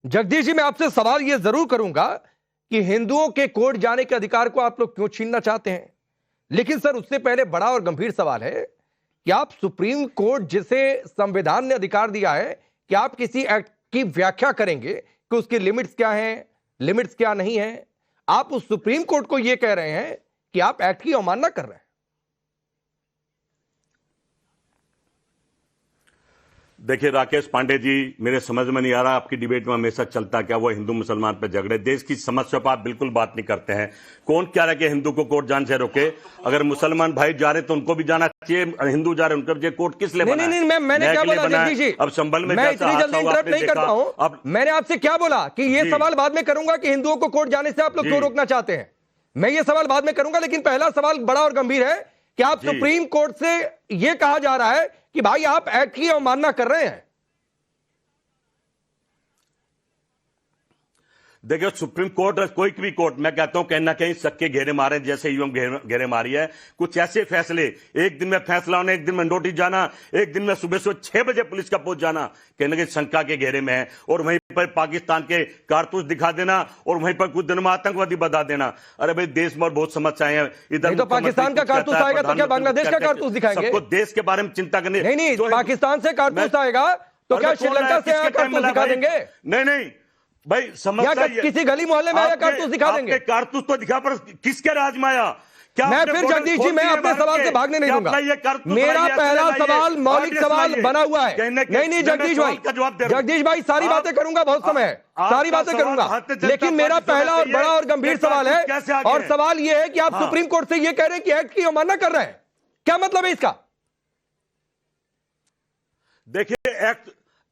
जगदीश जी, मैं आपसे सवाल यह जरूर करूंगा कि हिंदुओं के कोर्ट जाने के अधिकार को आप लोग क्यों छीनना चाहते हैं। लेकिन सर, उससे पहले बड़ा और गंभीर सवाल है कि आप सुप्रीम कोर्ट, जिसे संविधान ने अधिकार दिया है कि आप किसी एक्ट की व्याख्या करेंगे कि उसकी लिमिट्स क्या हैं, लिमिट्स क्या नहीं है, आप उस सुप्रीम कोर्ट को यह कह रहे हैं कि आप एक्ट की अवमानना कर रहे हैं। देखिए राकेश पांडे जी, मेरे समझ में नहीं आ रहा आपकी डिबेट में हमेशा चलता क्या, वो हिंदू मुसलमान पे झगड़े, देश की समस्या पर आप बिल्कुल बात नहीं करते हैं। कौन क्या रहा कि हिंदू को कोर्ट जाने से रोके? अगर मुसलमान भाई जा रहे तो उनको भी जाना चाहिए, हिंदू जा रहे उनको भी कोर्ट किस लिए बना? नहीं, मैंने क्या बोला जगदीश जी? अब संभल में मैं इतनी जल्दी इंटरप्ट नहीं करता हूं। अब मैंने आपसे क्या बोला कि ये सवाल बाद में करूंगा कि हिंदुओं को कोर्ट जाने से आप लोग क्यों रोकना चाहते हैं। मैं ये सवाल बाद में करूंगा, लेकिन पहला सवाल बड़ा और गंभीर है कि आप सुप्रीम कोर्ट से यह कहा जा रहा है कि भाई आप एक्ट की अवमानना कर रहे हैं। देखिए सुप्रीम कोर्ट और कोई भी कोर्ट, मैं कहता हूं कहीं ना कहीं सबके घेरे मारे, जैसे यूं घेरे मारी है। कुछ ऐसे फैसले, एक दिन में फैसला होना, एक दिन में नोटिस जाना, एक दिन में सुबह 6 बजे पुलिस का पहुंच जाना, कहीं ना कहीं शंका के घेरे में है। और वहीं पर पाकिस्तान के कारतूस दिखा देना और वहीं पर कुछ दिन में आतंकवादी बता देना। अरे भाई, देश में बहुत समस्याएं हैं। इधर तो पाकिस्तान का कारतूस आएगा तो क्या बांग्लादेश का कारतूस दिखाएंगे? सबको देश के बारे में चिंता करनी नहीं, पाकिस्तान से कारतूस आएगा तो क्या श्रीलंका से कारतूस दिखा देंगे? नहीं भाई, समस्या किसी गली मोहल्ले में आया कारतूस दिखा देंगे? कारतूस तो दिखा, पर किसके राज में आया? क्या मैं फिर जगदीश जी, मैं अपने सवाल से भागने नहीं दूंगा। मेरा पहला सवाल मौलिक सवाल बना हुआ है। नहीं जगदीश भाई, सारी बातें करूंगा, बहुत समय है, सारी बातें करूंगा, लेकिन मेरा पहला और बड़ा और गंभीर सवाल है, और सवाल यह है कि आप सुप्रीम कोर्ट से यह कह रहे हैं कि एक्ट की अवमानना कर रहे हैं। क्या मतलब है इसका? देखिए,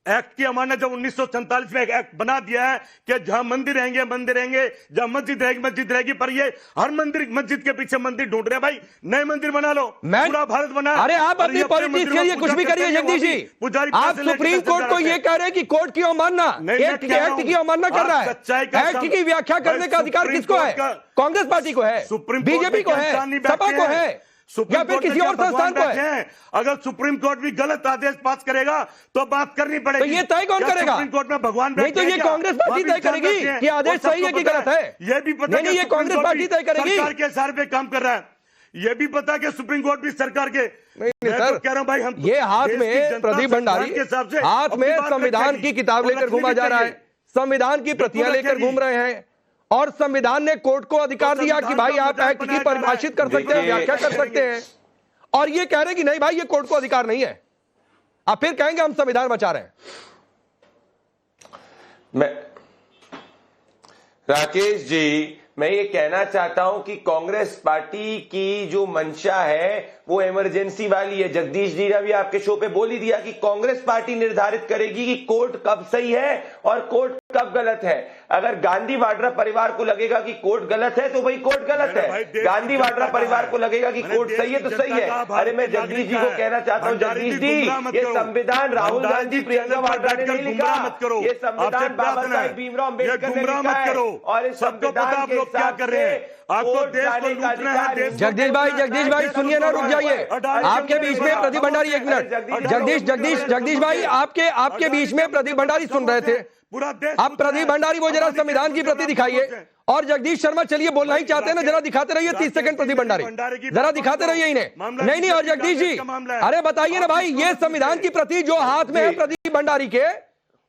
एक्ट की अमानत जब 1947 में एक एक्ट बना दिया है कि जहां मंदिर रहेंगे मंदिर रहेंगे, जहां मस्जिद रहेगी मस्जिद रहेगी, पर ये हर मंदिर मस्जिद के पीछे मंदिर ढूंढ रहे हैं। भाई, नए मंदिर बना लो, पूरा भारत बना। अरे आप अपनी पॉलिटिक्स के लिए कुछ भी करिए जगदीश जी, आप सुप्रीम कोर्ट को ये कह रहे हैं कि कोर्ट की अवमानना, एक्ट की अवमानना कर रहा है। एक्ट की व्याख्या करने का अधिकार किसको है? कांग्रेस पार्टी को है, बीजेपी को है, सपा को है, या फिर किसी और संस्थान को है? अगर सुप्रीम कोर्ट भी गलत आदेश पास करेगा तो बात करनी पड़ेगी। तो ये तय कौन करेगा? सुप्रीम कोर्ट में भगवान नहीं, तो ये कांग्रेस पार्टी तय करेगी कि आदेश सही है कि गलत है। ये भी पता नहीं, ये कांग्रेस पार्टी तय करेगी। सरकार के इशारे पे काम कर रहा है, ये भी पता कि सुप्रीम कोर्ट भी सरकार के। नहीं सर, कह रहा हूं भाई, हम ये हाथ में प्रदीप भंडारी हाथ में संविधान की किताब लेकर घूमा जा रहा है, संविधान की प्रतियां लेकर घूम रहे हैं, और संविधान ने कोर्ट को अधिकार दिया कि भाई आप एक्ट की परिभाषित कर सकते हैं, व्याख्या कर सकते हैं, और ये कह रहे हैं कि नहीं भाई ये कोर्ट को अधिकार नहीं है। आप फिर कहेंगे हम संविधान बचा रहे हैं। मैं राकेश जी, मैं ये कहना चाहता हूं कि कांग्रेस पार्टी की जो मंशा है वो इमरजेंसी वाली है। जगदीश जी ने भी आपके शो पे बोल ही दिया कि कांग्रेस पार्टी निर्धारित करेगी कि कोर्ट कब सही है और कोर्ट कब गलत है। अगर गांधी वाड्रा परिवार को लगेगा कि कोर्ट गलत है तो भाई कोर्ट गलत है, गांधी वाड्रा परिवार को लगेगा कि कोर्ट सही है तो सही है। अरे मैं जगदीश जी को कहना चाहता हूं, जगदीश जी, ये संविधान राहुल गांधी प्रियंका वाड्रा ने नहीं लिखा, ये संविधान बाबा साहेब भीमराव अम्बेडकर ने लिखा है, और इस संविधान के हिसाब से कोर्ट जाने का अधिकार है। जगदीश भाई सुनिए ना, रुक जाइए, आपके बीच में प्रदीप भंडारी, एक मिनट। जगदीश भाई, आपके बीच में प्रदीप भंडारी सुन रहे थे, आप प्रदीप भंडारी वो जरा संविधान की प्रति दिखाइए, और जगदीश शर्मा चलिए बोलना ही चाहते हैं ना, जरा दिखाते रहिए 30 सेकंड प्रदीप भंडारी, जरा दिखाते रहिए इन्हें। नहीं, और जगदीश जी, अरे बताइए ना भाई, ये संविधान की प्रति जो हाथ में है प्रदीप भंडारी के,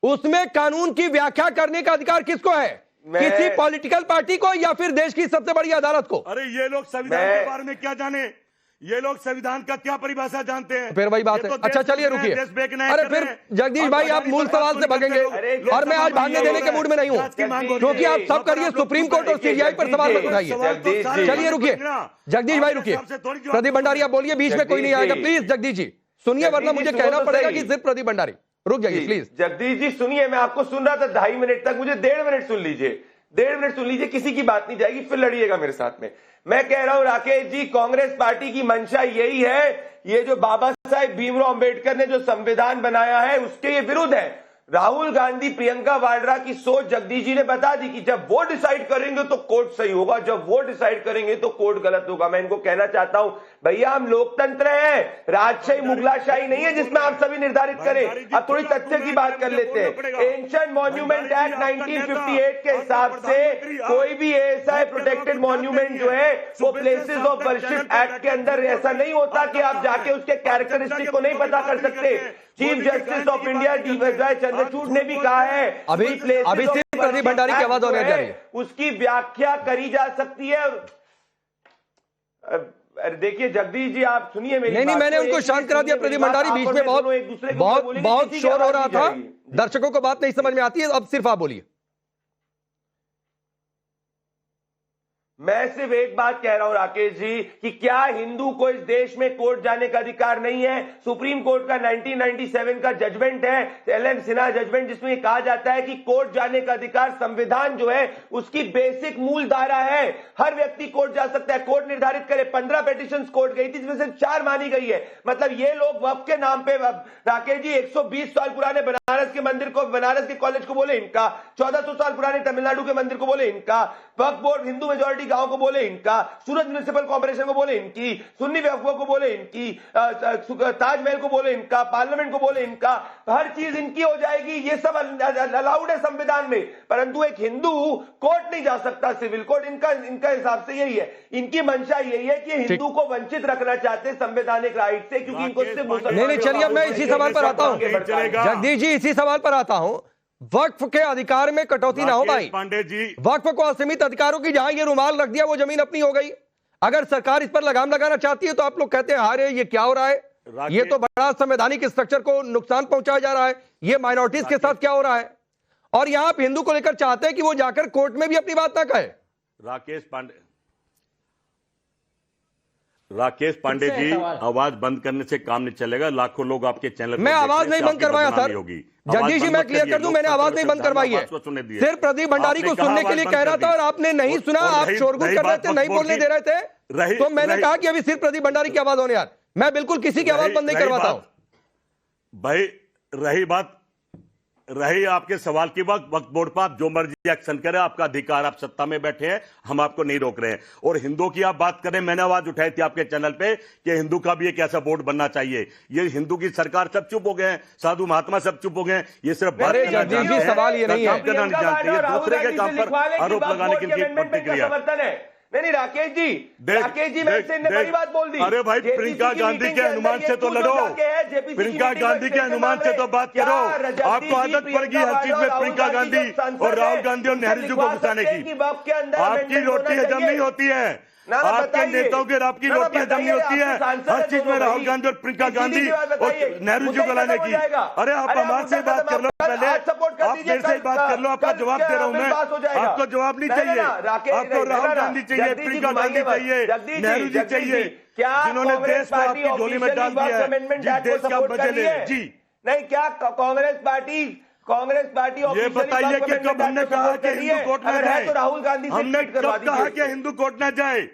उसमें कानून की व्याख्या करने का अधिकार किसको है? किसी पॉलिटिकल पार्टी को या फिर देश की सबसे बड़ी अदालत को? अरे ये लोग संविधान के बारे में क्या जाने, ये लोग संविधान का क्या परिभाषा जानते हैं? फिर वही बात है। अच्छा चलिए रुकिए, अरे फिर जगदीश भाई आप मूल सवाल से भागेंगे, और मैं आज भागने देने के मूड में नहीं हूं, क्योंकि आप सब करिए सुप्रीम कोर्ट और सीबीआई पर सवाल मत उठाइए। चलिए रुकिए, जगदीश भाई रुकिए, प्रदीप भंडारी आप बोलिए, बीच में कोई नहीं आएगा प्लीज। जगदीश जी सुनिए, वरना मुझे कहना पड़ेगा कि सिर्फ प्रदीप भंडारी। रुक जाइए प्लीज। जगदीश जी सुनिए, मैं आपको सुन रहा था 2.5 मिनट तक, मुझे 1.5 मिनट सुन लीजिए, 1.5 मिनट सुन लीजिए, किसी की बात नहीं जाएगी, फिर लड़िएगा मेरे साथ में। मैं कह रहा हूं राकेश जी, कांग्रेस पार्टी की मंशा यही है, ये जो बाबा साहेब भीमराव अंबेडकर ने जो संविधान बनाया है उसके ये विरुद्ध है। राहुल गांधी प्रियंका वाड्रा की सोच जगदीश जी ने बता दी कि जब वो डिसाइड करेंगे तो कोर्ट सही होगा, जब वो डिसाइड करेंगे तो कोर्ट गलत होगा। मैं इनको कहना चाहता हूं, भैया हम लोकतंत्र हैं, राजशाही मुगलाशाही नहीं है जिसमें आप सभी निर्धारित करें। अब थोड़ी तथ्य की बात कर लेते हैं। एंशिएंट मॉन्यूमेंट एक्ट 1958 के हिसाब से कोई भी ऐसा प्रोटेक्टेड मॉन्यूमेंट जो है वो प्लेसेस ऑफ वर्शिप एक्ट के अंदर ऐसा नहीं होता कि आप जाके उसके कैरेक्टरिस्टिक को नहीं पता कर सकते। Chief justice of India D.Y.. Chandrachud ने भी कहा है अभी सिर्फ प्रदीप भंडारी की आवाज होने जा रही है, उसकी व्याख्या करी जा सकती है। देखिए जगदीश जी आप सुनिए मेरी नहीं, मैंने उनको शांत करा दिया। प्रदीप भंडारी बीच में बहुत शोर हो रहा था, दर्शकों को बात नहीं समझ में आती है। अब सिर्फ आप बोलिए। मैं सिर्फ एक बात कह रहा हूं राकेश जी कि क्या हिंदू को इस देश में कोर्ट जाने का अधिकार नहीं है? सुप्रीम कोर्ट का 1997 का जजमेंट है, एल.एन. सिन्हा जजमेंट, जिसमें कहा जाता है कि कोर्ट जाने का अधिकार संविधान जो है उसकी बेसिक मूल धारा है। हर व्यक्ति कोर्ट जा सकता है, कोर्ट निर्धारित करे। 15 पिटीशन कोर्ट गई थी जिसमें से 4 मानी गई है। मतलब ये लोग वक्फ के नाम पे राकेश जी 120 साल पुराने बनारस के मंदिर को, बनारस के कॉलेज को बोले इनका, 1400 साल पुराने तमिलनाडु के मंदिर को बोले इनका, वक्फ बोर्ड हिंदू मेजोरिटी गांव को बोले इनका, सूरत म्युनिसिपल कॉर्पोरेशन को बोले इनकी, सुन्नी वक्फ को बोले इनकी, ताजमहल को बोले इनका, पार्लियामेंट को बोले इनका, हर चीज इनकी हो जाएगी। ये सब अलाउड है संविधान में, परंतु एक हिंदू कोर्ट नहीं जा सकता, सिविल कोर्ट। इनका हिसाब से यही है, इनकी मंशा यही है कि हिंदू को वंचित रखना चाहते हैं संवैधानिक राइट से, क्योंकि इनको नहीं, चलिए अब मैं इसी सवाल पर आता हूं जगदीश जी, इसी सवाल पर आता हूं। वक्फ के अधिकार में कटौती ना हो भाई। पांडे जी, वक्फ को असीमित अधिकारों की, जहां ये रुमाल रख दिया वो जमीन अपनी हो गई। अगर सरकार इस पर लगाम लगाना चाहती है तो आप लोग कहते हैं अरे ये क्या हो रहा है, ये तो बड़ा संवैधानिक स्ट्रक्चर को नुकसान पहुंचाया जा रहा है, ये माइनॉरिटीज के साथ क्या हो रहा है। और यहां आप हिंदू को लेकर चाहते हैं कि वो जाकर कोर्ट में भी अपनी बात ना कहे। राकेश पांडे जी, आवाज बंद करने से काम नहीं चलेगा। लाखों लोग आपके चैनल पर मैं आवाज नहीं बंद करवाया सर। जगदीश जी मैं क्लियर कर दूं, मैंने आवाज नहीं बंद करवाई है, सिर्फ प्रदीप भंडारी को सुनने के लिए कह रहा था और आपने नहीं सुना। आप शोरगुल कर रहे थे, नहीं बोलने दे रहे थे, तो मैंने कहा कि अभी सिर्फ प्रदीप भंडारी की आवाज होने। यार मैं बिल्कुल किसी की आवाज बंद नहीं करवाता हूं भाई। रही आपके सवाल की वक्त बोर्ड पर आप जो मर्जी एक्शन करें, आपका अधिकार, आप सत्ता में बैठे हैं, हम आपको नहीं रोक रहे हैं। और हिंदुओं की आप बात करें, मैंने आवाज उठाई थी आपके चैनल पे कि हिंदू का भी एक ऐसा बोर्ड बनना चाहिए। ये हिंदू की सरकार सब चुप हो गए हैं, साधु महात्मा सब चुप हो गए हैं। ये सिर्फ बात सवाल ये नहीं है, करना नहीं जानते, ये दूसरे के काम पर आरोप लगाने की प्रतिक्रिया। नहीं राकेश जी मैं इससे बड़ी बात बोल दी। अरे भाई प्रियंका गांधी के अनुमान से तो लड़ो, प्रियंका गांधी के अनुमान से तो बात करो। आपको आदत पड़ गई हर चीज में प्रियंका गांधी और राहुल गांधी और नेहरू जी को घुसाने की। आपकी रोटी हजम नहीं होती है, आपके नेताओं के आपकी रोटी हजम नहीं होती है। हर चीज में राहुल गांधी और प्रियंका गांधी और नेहरू जी को लाने की। अरे आप हमारे से बात कर लो, पहले आप मेरे से बात कर लो। आपका जवाब दे रहा हूं मैं, आपको जवाब नहीं चाहिए। आपको राहुल गांधी चाहिए, प्रियंका गांधी चाहिए, नेहरू जी चाहिए, जिन्होंने देश को आपकी झोली में डाल दिया है, जिस देश का बदले जी। नहीं, क्या कांग्रेस पार्टी ये बताइए कि कब हमने कहा कि हिंदू कोर्ट न जाए? तो राहुल गांधी हमने कब कहा कि हिंदू कोर्ट न जाए?